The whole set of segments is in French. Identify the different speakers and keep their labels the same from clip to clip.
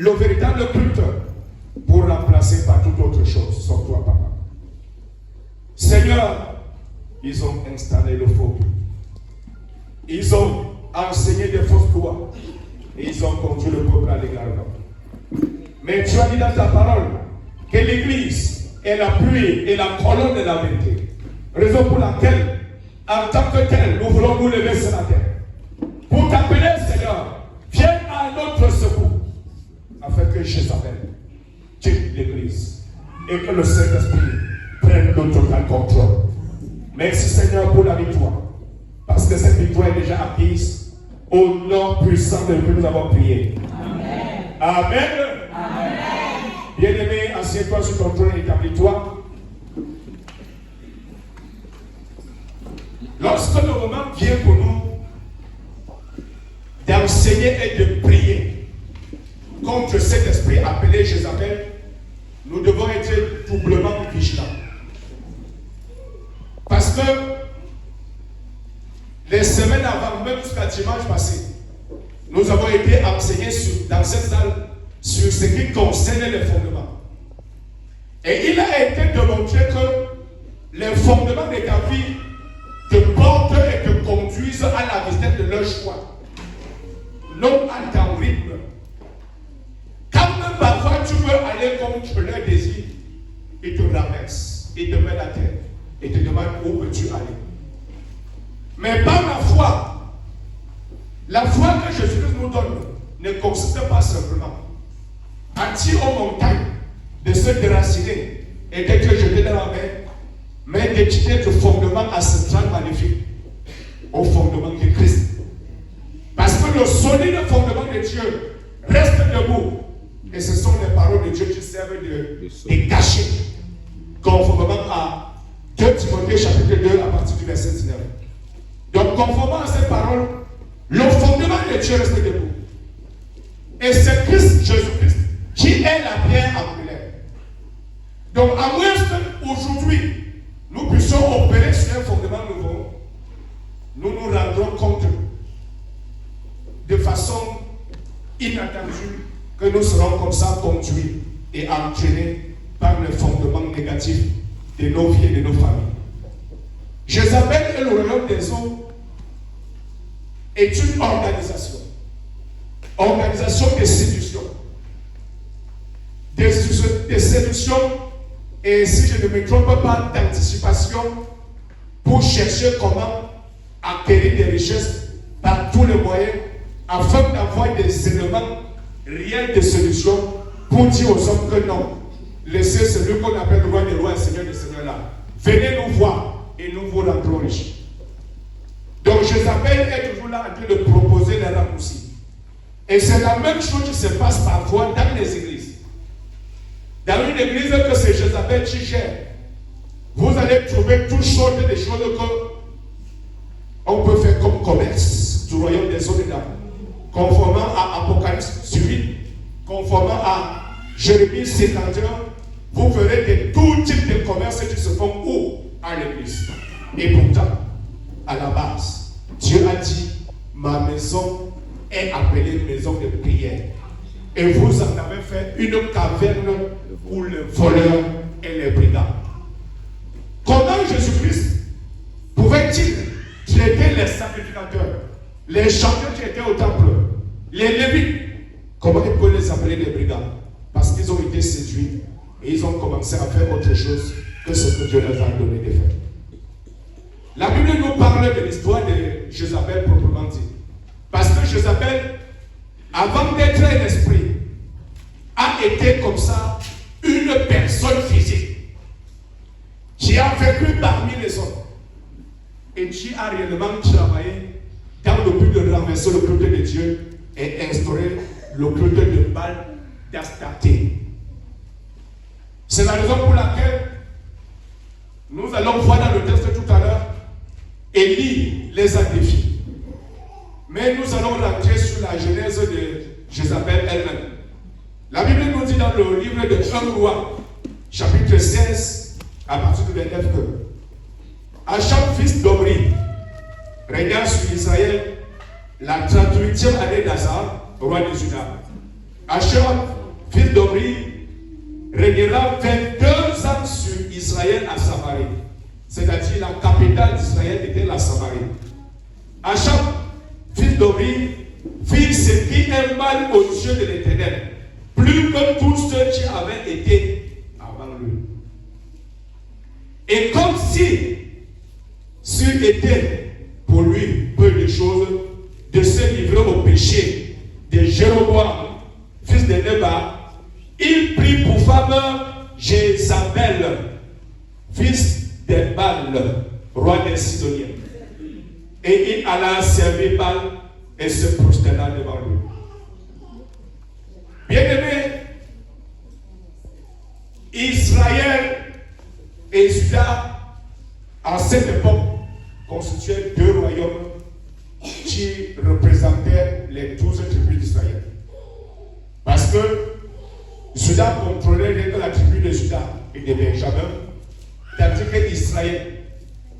Speaker 1: le véritable culte pour remplacer par toute autre chose, sans toi, papa. Seigneur, ils ont installé le faux culte. Ils ont enseigné des fausses lois. Et ils ont conduit le peuple à l'égard. Mais tu as dit dans ta parole que l'Église est l'appui et la colonne de la vérité. Raison pour laquelle, en tant que tel, nous voulons nous lever ce matin pour t'appeler, Seigneur, viens à notre secours, afin que Jézabel quitte l'Église et que le Saint-Esprit prenne le total contrôle. Merci, Seigneur, pour la victoire, parce que cette victoire est déjà acquise au nom puissant de que nous avons prié. Amen. Amen. Amen. Bien-aimé, assieds-toi sur ton trône et établis-toi. Lorsque le moment vient pour nous d'enseigner et de prier contre cet esprit appelé Jézabel, nous devons être doublement vigilants. Parce que les semaines avant, même jusqu'à dimanche passé, nous avons été enseignés dans cette salle sur ce qui concerne les fondements. Et il a été démontré que les fondements de ta vie te portent et te conduisent à la vitesse de leur choix, non à ton rythme. Quand même parfois tu veux aller contre leur désir, ils te renversent, ils te mettent à terre et te demandent où veux-tu aller. Mais par la foi que Jésus-Christ nous donne ne consiste pas simplement à tirer aux montagnes de se déraciner et d'être jeté dans la mer, mais de quitter le fondement ancestral magnifique au fondement de Christ. Parce que le solide fondement de Dieu reste debout. Et ce sont les paroles de Dieu qui servent de cachet, conformément à 2 Timothée chapitre 2 à partir du verset 19. Donc, conformément à ces paroles, le fondement de Dieu reste debout. Et c'est Christ, Jésus-Christ, qui est la pierre angulaire. Donc, à moins qu'aujourd'hui, nous puissions opérer sur un fondement nouveau, nous nous rendrons compte de façon inattendue que nous serons comme ça conduits et entraînés par le fondement négatif de nos vies et de nos familles. Jézabel et le royaume des eaux est une organisation de séduction, de séduction et, si je ne me trompe pas, d'anticipation pour chercher comment acquérir des richesses par tous les moyens afin d'avoir des éléments réels de séduction pour dire aux hommes que non, laissez celui qu'on appelle le roi des rois et seigneur des seigneurs là. Venez nous voir et nous vous rendrons riches. Donc Jézabel est toujours là en train de proposer les raccourcis. Et c'est la même chose qui se passe parfois dans les églises. Dans une église que c'est Jézabel qui gère, vous allez trouver toutes sortes de choses qu'on peut faire comme commerce du royaume des eaux dedans. Conformément à Apocalypse 8, conformément à Jérémie 51, vous verrez que tout type de commerce qui se font où? À l'église. Et pourtant, à la base, Dieu a dit, ma maison est appelée maison de prière. Et vous en avez fait une caverne pour les voleurs et les brigands. Comment Jésus-Christ pouvait-il traiter les sacrificateurs, les chanteurs qui étaient au temple, les lévites? Comment il peut les appeler les brigands? Parce qu'ils ont été séduits et ils ont commencé à faire autre chose que ce que Dieu leur a donné de faire. La Bible nous parle de l'histoire de Jézabel proprement dit. Parce que Jézabel, avant d'être un esprit, a été comme ça une personne physique qui a vécu parmi les hommes et qui a réellement travaillé dans le but de renverser le culte de Dieu et instaurer le culte de Baal d'Astarté. C'est la raison pour laquelle nous allons voir dans le texte tout à l'heure, Élie les a défiés. Mais nous allons rentrer sur la genèse de Jézabel elle-même. La Bible nous dit dans le livre de 1 Roi, chapitre 16, à partir du 29, que Achab, fils d'Omri, régna sur Israël la 38e année d'Asa, roi de Juda. Achab, fils d'Omri, régnera 22 ans sur Israël à Samarie. C'est-à-dire la capitale d'Israël était la Samarie. Achab, fils d'Omri, fit ce qui est mal aux yeux de l'Éternel, plus que tous ceux qui avaient été avant lui. Et comme si c'eût été pour lui peu de choses de se livrer au péché de Jéroboam, fils de Nebat, il prit pour femme Jézabel, fils de Baal, roi des Sidoniens. Et il alla servir Baal et se prosterna devant lui. Bien-aimés, Israël et Juda, à cette époque, constituaient deux royaumes qui représentaient les 12 tribus d'Israël. Parce que Juda contrôlait la tribu de Juda et de Benjamin, tandis que Israël,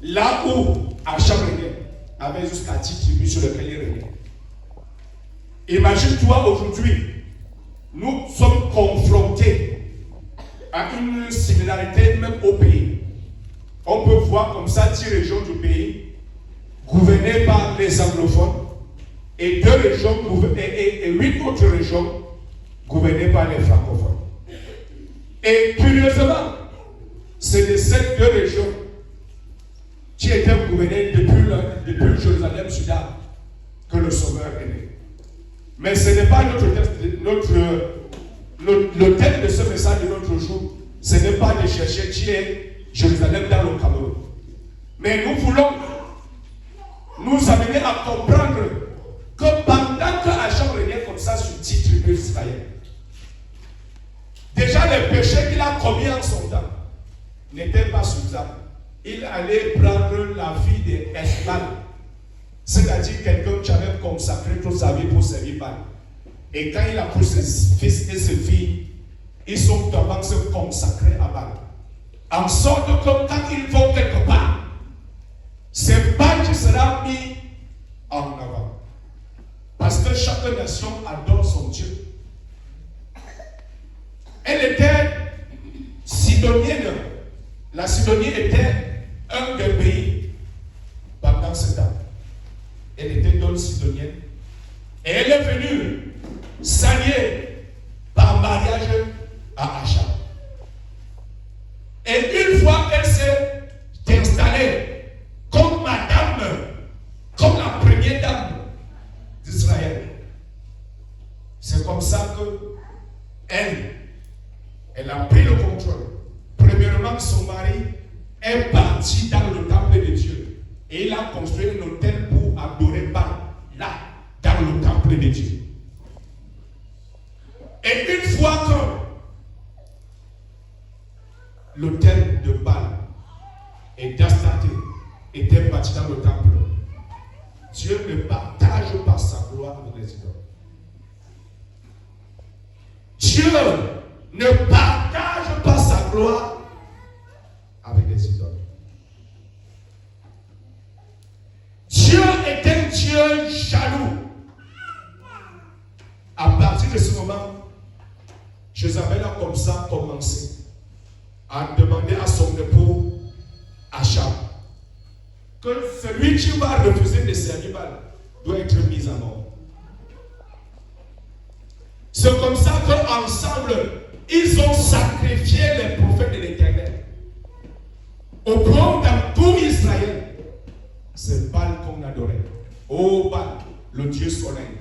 Speaker 1: là où Achab régnait, avait jusqu'à 10 tribus sur lesquelles il régnait. Imagine-toi aujourd'hui, nous sommes confrontés à une similarité même au pays. On peut voir comme ça 10 régions du pays gouvernées par les anglophones et 2 régions et 8 autres régions gouvernées par les francophones. Et curieusement, c'est de ces 2 régions qui étaient gouvernées depuis Jérusalem, Juda, que le Sauveur est né. Mais ce n'est pas notre texte, le thème de ce message de notre jour. Ce n'est pas de chercher qui est Jérusalem dans le Cameroun. Mais nous voulons nous amener à comprendre que pendant que Achab régnait comme ça sur 10 tribus d'Israël, déjà les péchés qu'il a commis en son temps n'étaient pas suffisants. Il allait prendre la vie d'Esbal, c'est-à-dire quelqu'un qui avait consacré toute sa vie pour servir Baal. Et quand il a pris ses fils et ses filles, ils sont totalement se consacrer à Baal. En sorte que quand ils vont quelque part, c'est Baal qui sera mis en avant. Parce que chaque nation adore son Dieu. Elle était sidonienne. La Sidonie était un des pays pendant ce temps. Elle était donc sidonienne. Et elle est venue s'allier par mariage à Achab. Et une fois qu'elle s'est installée comme madame, comme la première dame d'Israël, c'est comme ça que elle a pris le contrôle. Premièrement, son mari est parti dans le temple de Dieu. Et il a construit un autel pour adorer Baal, là, dans le temple de Dieu. Et une fois que l'autel de Baal et d'Astarté était bâti dans le temple, Dieu ne partage pas sa gloire avec les idoles. Dieu ne partage pas sa gloire avec les idoles. Dieu est un Dieu jaloux. À partir de ce moment, Jézabel a comme ça commencé à demander à son époux Achab que celui qui va refuser de servir Baal doit être mis à mort. C'est comme ça qu'ensemble, ils ont sacrifié les prophètes de l'Éternel. Au point dans tout Israël, c'est Baal qu'on adorait. Oh Baal, le Dieu soleil.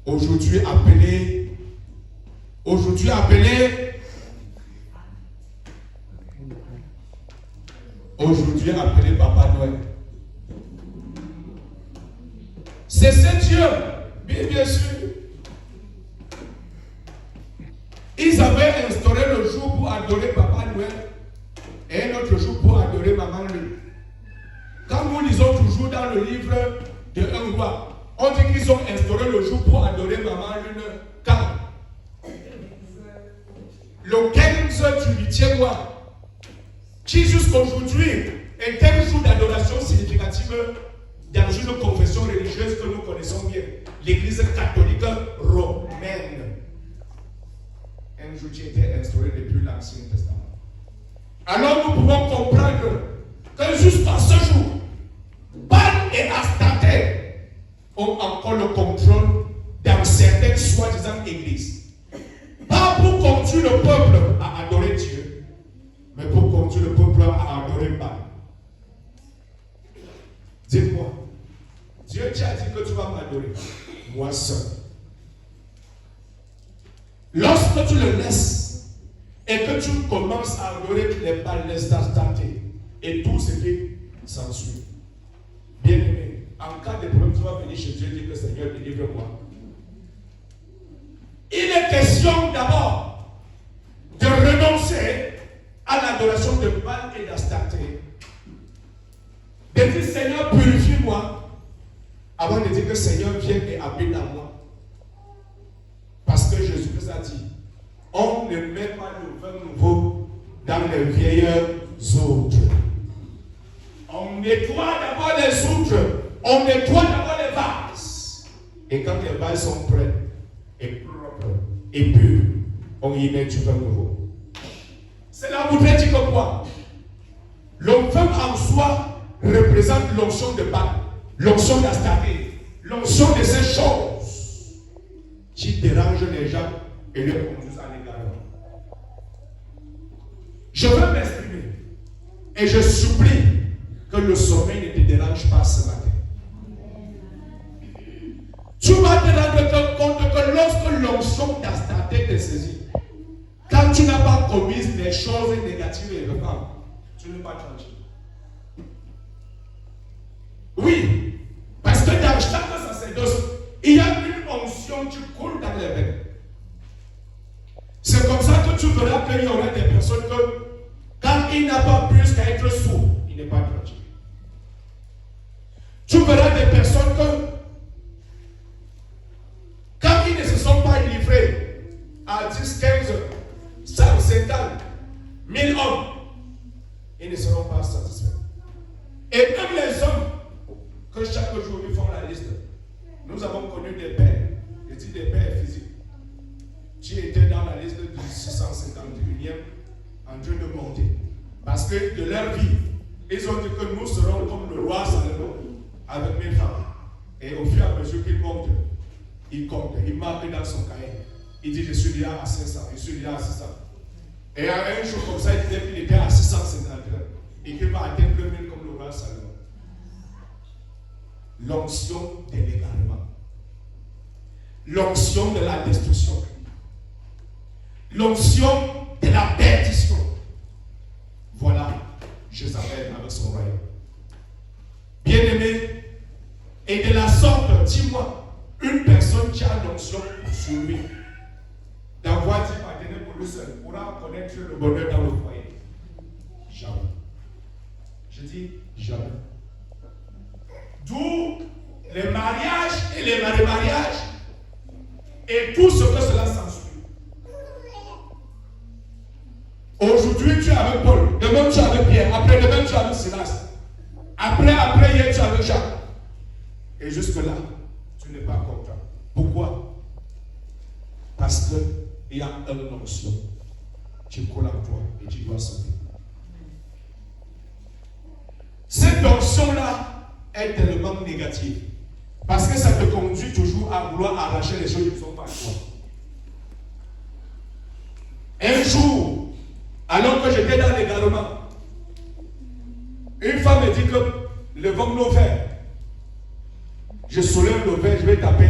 Speaker 1: Aujourd'hui appelé Papa Noël. C'est ce Dieu, bien sûr. Ils avaient instauré le jour pour adorer Papa Noël et un autre jour pour adorer Maman Lune. Quand nous lisons toujours dans le livre de 1 roi, on dit qu'ils ont instauré le jour pour adorer Maman Lune quand? Le 15 du 8e mois, qui jusqu'aujourd'hui est un jour d'adoration significative dans une confession religieuse que nous connaissons bien, l'Église catholique romaine. Un jour, qui était instauré depuis l'Ancien Testament. Alors nous pouvons comprendre que jusqu'à ce jour, Baal et Astarté ont encore le contrôle dans certaines soi-disant églises. Pas pour conduire le peuple à adorer Dieu, mais pour conduire le peuple à adorer Baal. Dis-moi, Dieu t'a dit que tu vas m'adorer, moi seul. Lorsque tu le laisses et que tu commences à adorer les Baals, les Astarté et tout ce qui s'ensuit, bien aimé, en cas de problème, tu vas venir chez Dieu et dire que Seigneur, délivre-moi. Il est question d'abord de renoncer à l'adoration de Baal et d'Astarté. De dire Seigneur, purifie-moi. Avant de dire que Seigneur vienne et habite en moi. Parce que Jésus-Christ a dit, on ne met pas le vin nouveau dans les vieilles outres. On nettoie d'abord les outres. On nettoie d'abord les vases. Et quand les vases sont prêts et propres et purs, on y met du vin nouveau. Cela voudrait dire que quoi? Le vin en soi représente l'onction de Baal, l'onction d'Astarté, l'onction de ces choses qui dérangent les gens et les conduisent à l'égarement. Je veux m'exprimer et je supplie que le sommeil ne te dérange pas ce matin. Tu vas te rendre compte que lorsque l'onction d'Astarté te saisit, quand tu n'as pas commis des choses négatives et repentantes, tu n'es pas tranquille. Oui, parce que dans chaque sacerdoce, il y a une onction qui coule dans les veines. C'est comme ça que tu verras qu'il y aura des personnes que, quand il n'a pas plus qu'à être sourd, il n'est pas tranquille. Tu verras des personnes que, quand ils ne se sont pas livrés à 10, 15, 150, 1000 hommes, ils ne seront pas satisfaits. Et même les hommes, que chaque jour ils font la liste. Nous avons connu des pères, je dis des pères physiques, qui étaient dans la liste du 651e en train de monter. Parce que de leur vie, ils ont dit que nous serons comme le roi Salomon avec 1000 femmes. Et au fur et à mesure qu'ils montent, il compte, il marque dans son cahier. Il dit je suis là à 500, je suis là à 600. Et à un jour comme ça, il disait qu'il était à 651 et qu'il va atteindre le 1000 comme le roi Salomon. L'onction de l'égarement, l'onction de la destruction, l'onction de la perdition. Voilà Jézabel avec son royaume. Bien-aimé, et de la sorte, dis-moi, une personne qui a l'onction sur lui, d'avoir dit partenaire pour lui seul, pourra connaître le bonheur dans le foyer. Jamais. Je dis jamais. D'où les mariages et les mariages et tout ce que cela s'ensuit. Aujourd'hui, tu es avec Paul, demain tu es avec Pierre, après demain tu es avec Silas, après hier tu es avec Jacques. Et jusque-là, tu n'es pas content. Pourquoi? Parce qu'il y a une onction qui colle à toi et tu dois sauver. Cette onction-là est tellement négative. Parce que ça te conduit toujours à vouloir arracher les choses qui ne sont pas à toi. Un jour, alors que j'étais dans l'égarement, une femme me dit que levons nos verres. Je soulève le verre, je vais taper.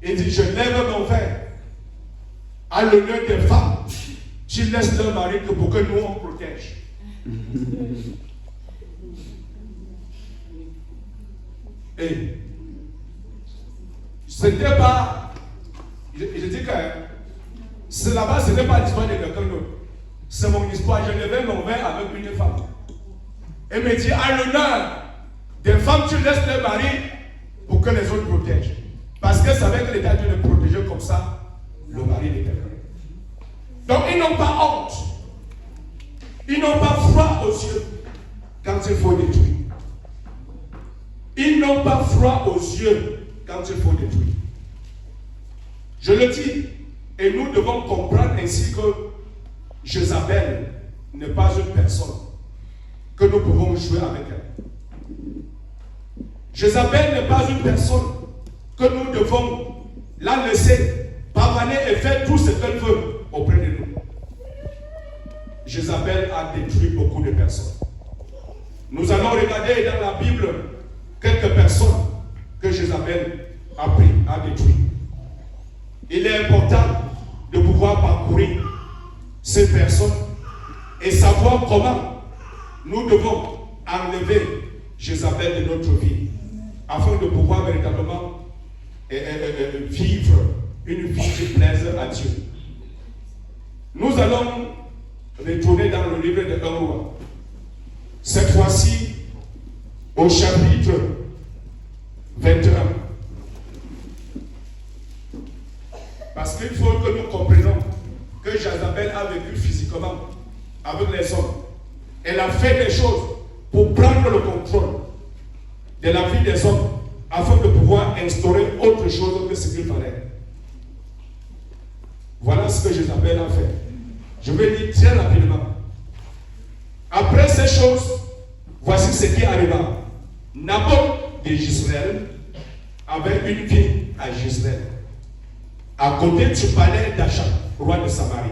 Speaker 1: Il dit, je lève mon verre à l'honneur des femmes qui laissent leur mari que pour que nous on protège. Et ce n'était pas, je dis que c'est là-bas, ce n'est pas l'histoire de quelqu'un d'autre. C'est mon histoire. Je levais mon verre avec une femme. Elle me dit, à l'honneur des femmes, tu laisses leur mari pour que les autres protègent. Parce qu'elle savait que l'État de le protéger comme ça, le mari de quelqu'un. Donc ils n'ont pas honte. Ils n'ont pas froid aux yeux quand il faut détruire. Ils n'ont pas froid aux yeux quand il faut détruire. Je le dis, et nous devons comprendre ainsi que Jézabel n'est pas une personne que nous pouvons jouer avec elle. Jézabel n'est pas une personne que nous devons la laisser pavaner et faire tout ce qu'elle veut auprès de nous. Jézabel a détruit beaucoup de personnes. Nous allons regarder dans la Bible quelques personnes que Jézabel a détruit. Il est important de pouvoir parcourir ces personnes et savoir comment nous devons enlever Jézabel de notre vie afin de pouvoir véritablement vivre une vie qui plaise à Dieu. Nous allons retourner dans le livre de 1 Roi. Cette fois-ci, au chapitre 21. Parce qu'il faut que nous comprenions que Jézabel a vécu physiquement avec les hommes. Elle a fait des choses pour prendre le contrôle de la vie des hommes afin de pouvoir instaurer autre chose que ce qu'il fallait. Voilà ce que Jézabel a fait. Je vais lire très rapidement. Après ces choses, voici ce qui arriva. Naboth de Jezreel avait une fille à Jezreel, à côté du palais d'Achab, roi de Samarie.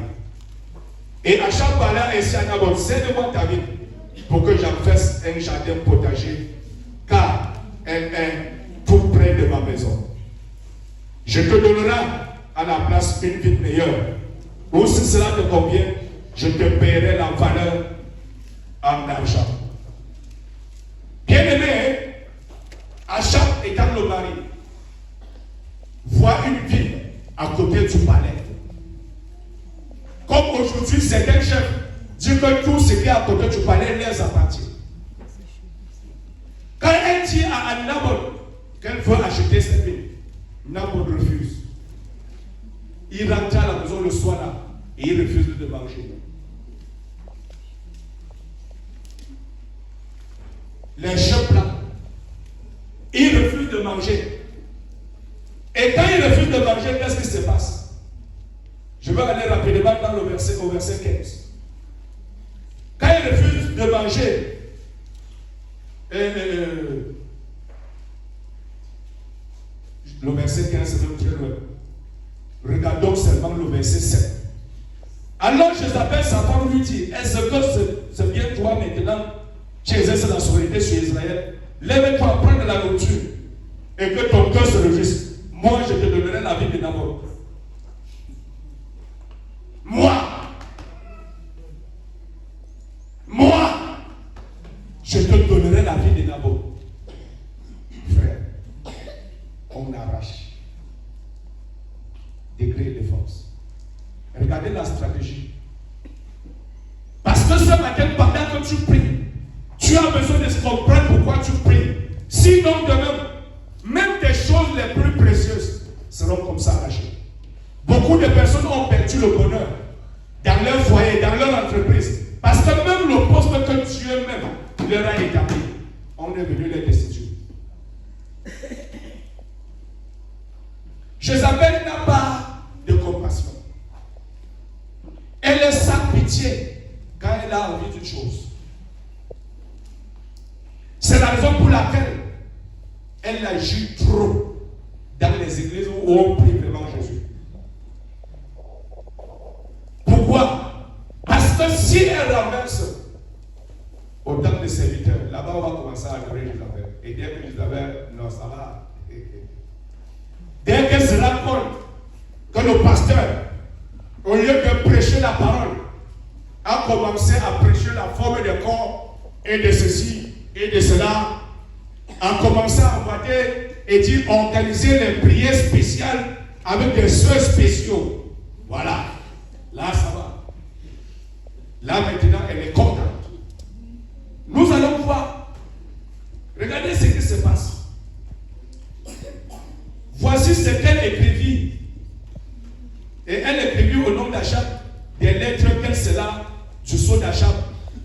Speaker 1: Et Achab parla ainsi à Naboth, cède-moi ta ville pour que j'en fasse un jardin potager, car elle est tout près de ma maison. Je te donnerai à la place une ville meilleure, ou si cela te convient, je te paierai la valeur en argent. Bien-aimé, Achab étant le mari, voit une ville à côté du palais. Comme aujourd'hui, certains chefs disent que tout ce qui est à côté du palais leur appartient. Quand elle dit à Naboth qu'elle veut acheter cette ville, Naboth refuse. Il rentre à la maison le soir là et il refuse de manger. Les chefs là, ils refusent de manger. Et quand ils refusent de manger, qu'est-ce qui se passe? Je vais aller rapidement dans au verset 15. Quand ils refusent de manger, le verset 15, c'est même très loin. Regardons seulement le verset 7. Alors Jézabel, sa femme, lui dit, est-ce que c'est bien toi maintenant qui exerces la souveraineté sur Israël? Lève-toi, prends de la nourriture et que ton cœur se réjouisse. Moi, je te donnerai la vie de Naboth. Moi, je te donnerai la vie de Naboth. Frère, on arrache degré de force. Regardez la stratégie. Parce que ce matin, pendant que tu pries, tu as besoin de comprendre pourquoi tu pries. Sinon, demain, même des choses les plus précieuses seront comme ça arrachées. Beaucoup de personnes ont perdu le bonheur dans leur foyer, dans leur entreprise. Parce que même le poste que Dieu même leur a établi, on est venu les destituer. Jézabel n'a pas de compassion. Elle est sans pitié quand elle a envie d'une chose. C'est la raison pour laquelle elle agit trop dans les églises où on prie vraiment Jésus. Pourquoi? Parce que si elle renverse autant de serviteurs, là-bas on va commencer à adorer Jézabel. Et dès que Jézabel, non, ça va. Dès qu'elle se rend compte que le pasteur, au lieu de prêcher la parole, a commencé à prêcher la forme de corps et de ceci et de cela, a commencé à envoyer et dire organiser les prières spéciales avec des soeurs spéciaux. Voilà. Là, ça va. Là, maintenant, elle est contente. Nous allons voir. Regardez ce qui se passe. Voici ce qu'elle écrivit. Et elle écrivit au nom d'Achab des lettres qu'elle scella du sceau d'Achab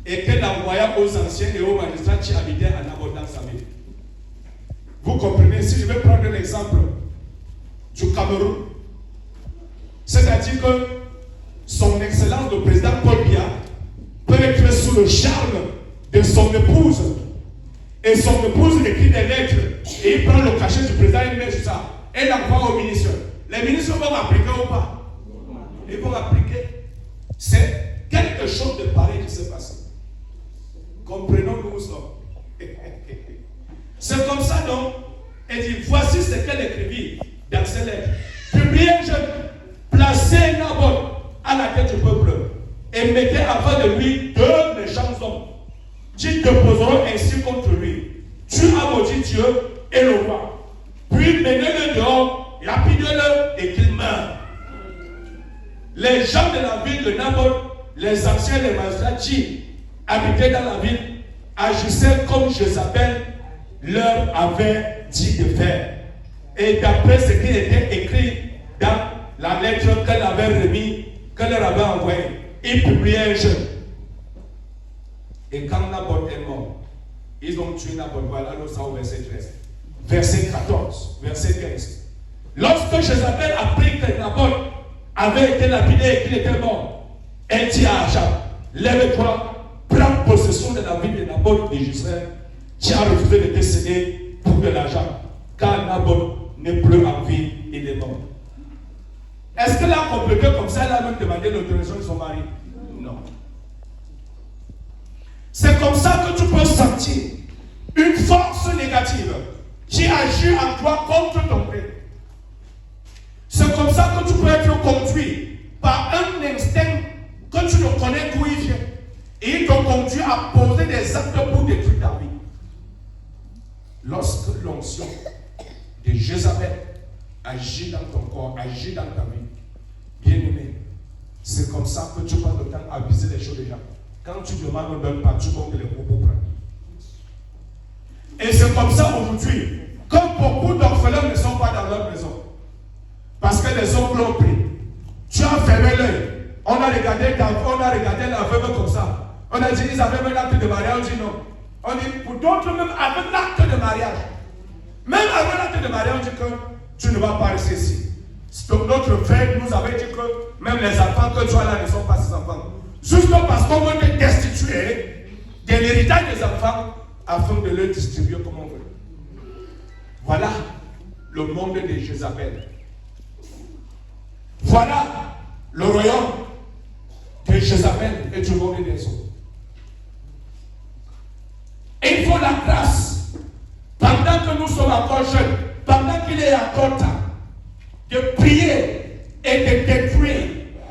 Speaker 1: et qu'elle envoya aux anciens et aux magistrats qui habitaient à Naboth dans sa ville. Vous comprenez? Si je vais prendre l'exemple du Cameroun, c'est-à-dire que son Excellence le président Paul Biya peut être sous le charme de son épouse. Et son épouse écrit des lettres et il prend le cachet du président et met ça. Et l'envoie au ministre. Les ministres vont appliquer ou pas? Ils vont appliquer. C'est quelque chose de pareil qui s'est passé. Comprenons-nous ça. C'est comme ça donc. Et dit, voici ce qu'elle écrivit dans ses lettres. Publiez, je placez Naboth à la tête du peuple et mettez avant de lui deux méchants hommes qui déposeront ainsi contre lui. Tu as maudit Dieu et le roi. Puis menez-le dehors, lapidez-le et qu'il meure. Les gens de la ville de Naboth, les anciens, les magistrats qui habitaient dans la ville, agissaient comme Jézabel leur avait dit de faire. Et d'après ce qui était écrit dans la lettre qu'elle avait remise, qu'elle leur avait envoyée, ils publiaient un jeûne. Et quand Naboth est mort, ils ont tué Naboth. Voilà le ça au verset 13. Verset 14, verset 15. Lorsque Jézabel apprit que Naboth avait été lapidé et qu'il était mort, elle dit à Achab, lève-toi, prends possession de la ville de Naboth de Jezreel, qui a refusé de te céder pour de l'argent, car Naboth n'est plus en vie, il est mort. Est-ce qu'elle a complété comme ça? Elle a même demandé l'autorisation de son mari? Non. C'est comme ça que tu peux sentir une force négative qui agit en toi contre ton gré. C'est comme ça que tu peux être conduit par un instinct que tu ne connais d'où il vient. Et il te conduit à poser des actes pour détruire ta vie. Lorsque l'onction de Jézabel agit dans ton corps, agit dans ta vie, bien aimé, c'est comme ça que tu passes le temps à viser les choses des gens. Quand tu demandes, ne donne pas, tu comptes les propos prendre. Et c'est comme ça aujourd'hui, comme beaucoup d'orphelins ne sont pas dans leur maison. Parce que les hommes l'ont pris. Tu as fermé l'œil. On a regardé la veuve comme ça. On a dit, ils avaient un acte de mariage. On dit non. On dit, pour d'autres, même avec l'acte de mariage. Même avec l'acte de mariage, on dit que tu ne vas pas rester ici. Donc notre frère nous avait dit que même les enfants que tu as là ne sont pas ses enfants. Juste parce qu'on veut te destituer de l'héritage des enfants afin de le distribuer comme on veut. Voilà le monde de Jézabel. Voilà le royaume de Jézabel et du monde des autres. Et il faut la grâce, pendant que nous sommes encore jeunes, pendant qu'il est encore temps, de prier et de détruire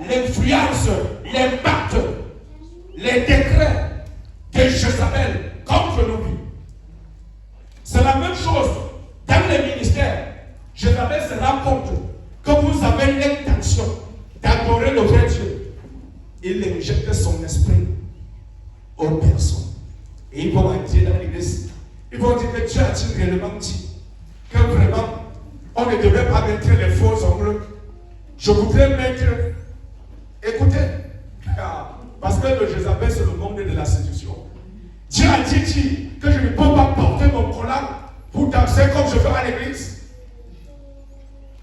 Speaker 1: l'influence, l'impact, les décrets de Jézabel contre nos vies. C'est la même chose dans les ministères. Jézabel se rend compte que vous avez l'intention d'adorer le vrai Dieu. Il injecte son esprit aux personnes. Et ils vont dire dans l'église, ils vont dire que Dieu a-t-il réellement dit que vraiment on ne devrait pas mettre les faux ongles. Je voudrais mettre, écoutez, parce que le Jézabel c'est le monde de la séduction. Dieu a dit que je ne peux pas porter mon collant pour danser comme je veux à l'église.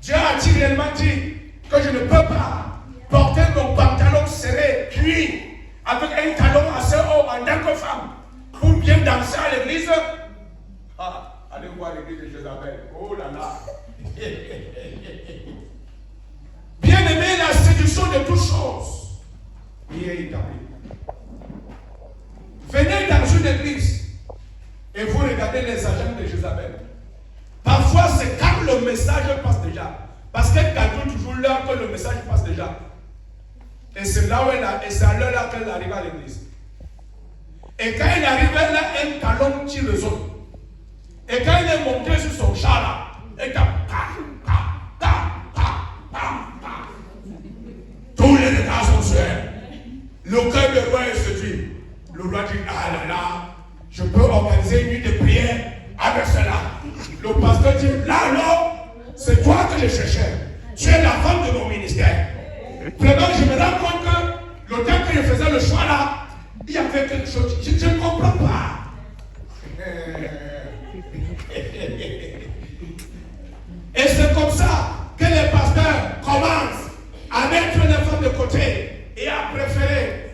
Speaker 1: Dieu a-t-il réellement dit que je ne peux pas porter mon pantalon serré, cuit, avec un talon assez haut en tant que femme, pour bien danser à l'église? Allez voir l'église de Jézabel. Oh là là. Bien aimé, la séduction de toutes choses y est établie. Venez dans une église et vous regardez les agents de Jézabel. Parfois, c'est quand le message passe déjà. Parce qu'elle calcule toujours l'heure que le message passe déjà. Et c'est là où elle a, et c'est à l'heure qu'elle arrive à l'église. Et quand elle arrive, elle a un talon qui résonne. Et quand elle est montée sur son char là, elle tape. Tous les regards sont sur elle. Le cœur de roi est séduit. Le roi dit, ah là là, je peux organiser une nuit de prière avec cela. Le pasteur dit, là non, c'est toi que je cherchais. Tu es la femme de mon ministère. Vraiment, je me rends compte que le temps que je faisais le choix là, il y avait quelque chose. Je ne comprends pas. à mettre les femmes de côté et à préférer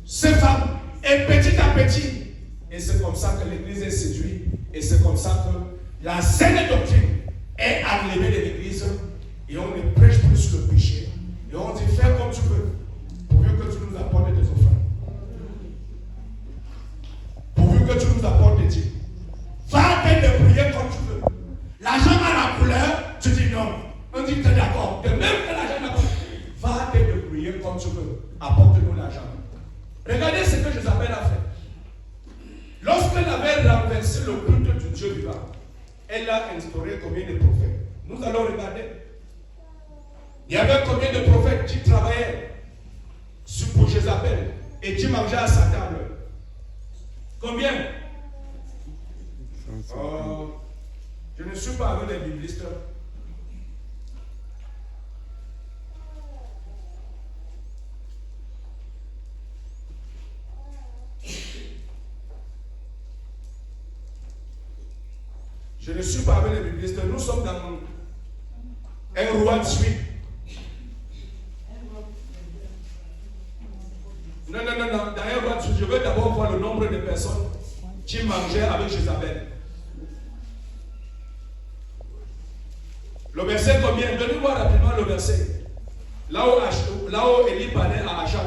Speaker 1: ces femmes. Et petit à petit, et c'est comme ça que l'Église est séduite. Et c'est comme ça que la saine doctrine est enlevée de l'Église. Et on ne prêche plus le péché. Et on dit fais comme tu veux, pourvu que tu nous apportes des offrandes. Pourvu que tu nous apportes des dîmes. Va te prier comme tu veux. L'argent a la couleur, tu dis non. On dit tu es d'accord. De même que l'argent n'a pas. Va te prier comme tu veux. Apporte-nous l'argent. Regardez ce que Jézabel a fait. Lorsqu'elle avait renversé le culte du Dieu vivant, elle a instauré combien de prophètes? Nous allons regarder. Il y avait combien de prophètes qui travaillaient pour Jézabel et qui mangeaient à sa table? Combien? Je ne suis pas avec les biblistes. Je ne suis pas avec les biblistes. Nous sommes dans un roi de suite. Non. Dans un roi de suite, je veux d'abord voir le nombre de personnes qui mangeaient avec Jézabel. Le verset combien? Donnez-moi rapidement le verset. Là où Élie parlait à Achab.